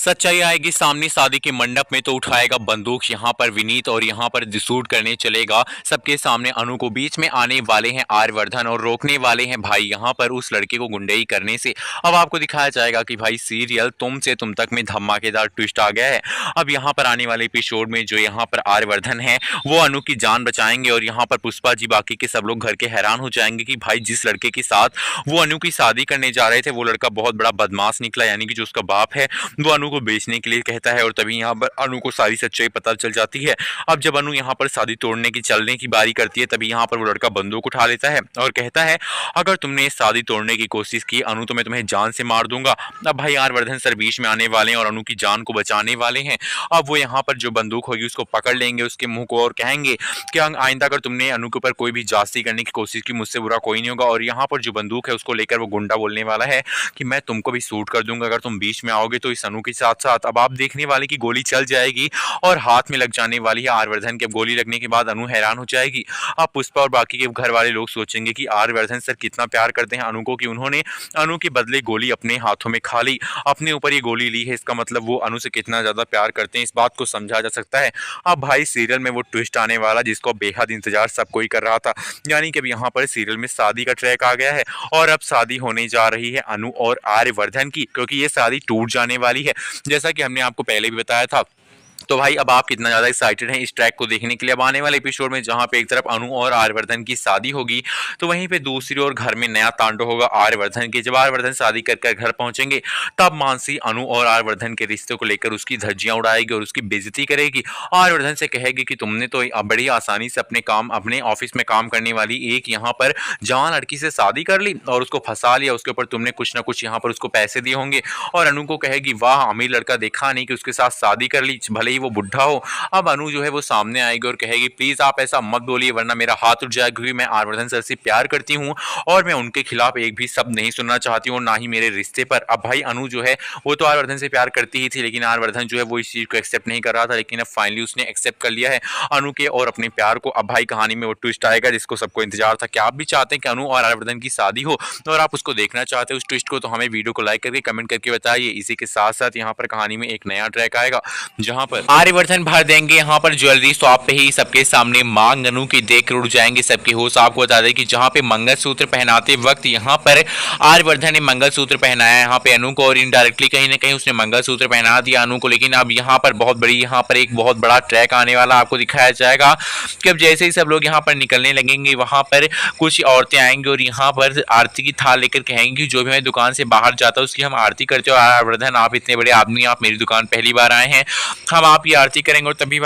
सच्चाई आएगी सामने शादी के मंडप में तो उठाएगा बंदूक यहाँ पर विनीत और यहाँ पर शूट करने चलेगा सबके सामने अनु को। बीच में आने वाले हैं आर्यवर्धन और रोकने वाले हैं भाई यहाँ पर उस लड़के को गुंडई करने से। अब आपको दिखाया जाएगा कि भाई सीरियल तुम से तुम तक में धमाकेदार ट्विस्ट आ गया है। अब यहाँ पर आने वाले एपिसोड में जो यहाँ पर आर्यवर्धन है वो अनु की जान बचाएंगे और यहाँ पर पुष्पा जी बाकी के सब लोग घर के हैरान हो जाएंगे कि भाई जिस लड़के के साथ वो अनु की शादी करने जा रहे थे वो लड़का बहुत बड़ा बदमाश निकला, यानी कि जो उसका बाप है वो अनु को बेचने के लिए कहता है। और तभी यहाँ पर अनु को सारी सच्चाई पता चल जाती है। अब जब अनु यहाँ पर शादी तोड़ने की चलने की बारी करती है तभी यहाँ पर वो लड़का बंदूक उठा लेता है और कहता है अगर तुमने शादी तोड़ने की कोशिश की अनु तो मैं तुम्हें जान से मार दूंगा। अब भाई आर्यवर्धन सर बीच में आने वाले हैं और अनु की जान को बचाने वाले हैं। अब वो यहाँ पर जो बंदूक होगी उसको पकड़ लेंगे उसके मुंह को और कहेंगे कि आइंदा अगर तुमने अनु के ऊपर कोई भी जासूसी करने की कोशिश की मुझसे बुरा कोई नहीं होगा। और यहाँ पर जो बंदूक है उसको लेकर वो गुंडा बोलने वाला है कि मैं तुमको भी शूट कर दूंगा अगर तुम बीच में आओगे तो इस अनु के साथ साथ। अब आप देखने वाले की गोली चल जाएगी और हाथ में लग जाने वाली है आर्यवर्धन के। गोली लगने के बाद अनु हैरान हो जाएगी। अब पुष्पा और बाकी के घर वाले लोग सोचेंगे कि आर्यवर्धन सर कितना प्यार करते हैं अनु को कि उन्होंने अनु के बदले गोली अपने हाथों में खा ली, अपने ऊपर ये गोली ली है। इसका मतलब वो अनु से कितना ज्यादा प्यार करते हैं इस बात को समझा जा सकता है। अब भाई सीरियल में वो ट्विस्ट आने वाला जिसको बेहद इंतजार सब कोई कर रहा था, यानी कि अब यहाँ पर सीरियल में शादी का ट्रैक आ गया है और अब शादी होने जा रही है अनु और आर्यवर्धन की, क्योंकि ये शादी टूट जाने वाली है जैसा कि हमने आपको पहले भी बताया था। तो भाई अब आप कितना ज्यादा एक्साइटेड हैं इस ट्रैक को देखने के लिए। अब आने वाले एपिसोड में जहां पे एक तरफ अनु और आर्यवर्धन की शादी होगी तो वहीं पे दूसरी ओर घर में नया तांडव होगा आर्यवर्धन के। जब आर्यवर्धन शादी कर घर पहुंचेंगे तब मानसी अनु और आर्यवर्धन के रिश्ते को लेकर उसकी धज्जियां उड़ाएगी और उसकी बेइज्जती करेगी। आर्यवर्धन से कहेगी कि तुमने तो बड़ी आसानी से अपने ऑफिस में काम करने वाली एक यहाँ पर जवान लड़की से शादी कर ली और उसको फंसा लिया, उसके ऊपर तुमने कुछ ना कुछ यहाँ पर उसको पैसे दिए होंगे। और अनु को कहेगी वाह अमीर लड़का देखा नहीं कि उसके साथ शादी कर ली भले ही वो बुढ़ा हो। अब अनु जो है वो सामने आएगी और कहेगी प्लीज आप ऐसा मत बोलिए वरना मेरा हाथ उठ जाएगा, क्योंकि मैं आर्यवर्धन सर से प्यार करती हूँ और मैं उनके खिलाफ एक भी शब्द नहीं सुनना चाहती हूँ और ना ही मेरे रिश्ते पर। अब भाई अनु जो है वो तो आर्यवर्धन से प्यार करती ही थी लेकिन आर्यवर्धन जो है वो इस चीज को एक्सेप्ट नहीं कर रहा था, लेकिन अब फाइनली उसने एक्सेप्ट कर लिया है अनु के और अपने प्यार को। अब भाई कहानी में वो ट्विस्ट आएगा जिसको सबको इंतजार था। क्या आप भी चाहते हैं कि अनु और आर्यवर्धन की शादी हो और आप उसको देखना चाहते हैं उस ट्विस्ट को, तो हमें वीडियो को लाइक करके कमेंट करके बताइए। इसी के साथ साथ यहाँ पर कहानी में एक नया ट्रैक आएगा जहां पर आर्यवर्धन भर देंगे यहाँ पर ज्वेलरी शॉप पे ही सबके सामने मांग अनु की देख उड़ जाएंगे सबके होश। आपको बता दें कि जहाँ पे मंगलसूत्र पहनाते वक्त यहाँ पर आर्यवर्धन ने मंगलसूत्र पहनाया यहाँ पे अनु को और इनडायरेक्टली कहीं ना कहीं उसने मंगलसूत्र पहना दिया अनु को। लेकिन अब यहाँ पर एक बहुत बड़ा ट्रैक आने वाला आपको दिखाया जाएगा कि अब जैसे ही सब लोग यहाँ पर निकलने लगेंगे वहां पर कुछ औरतें आएंगी और यहाँ पर आरती की थाल लेकर कहेंगी जो भी मैं दुकान से बाहर जाता हूँ उसकी हम आरती करते हो। आर्यवर्धन आप इतने बड़े आदमी, आप मेरी दुकान पहली बार आए हैं, हम आप ये आरती करेंगे। और तभी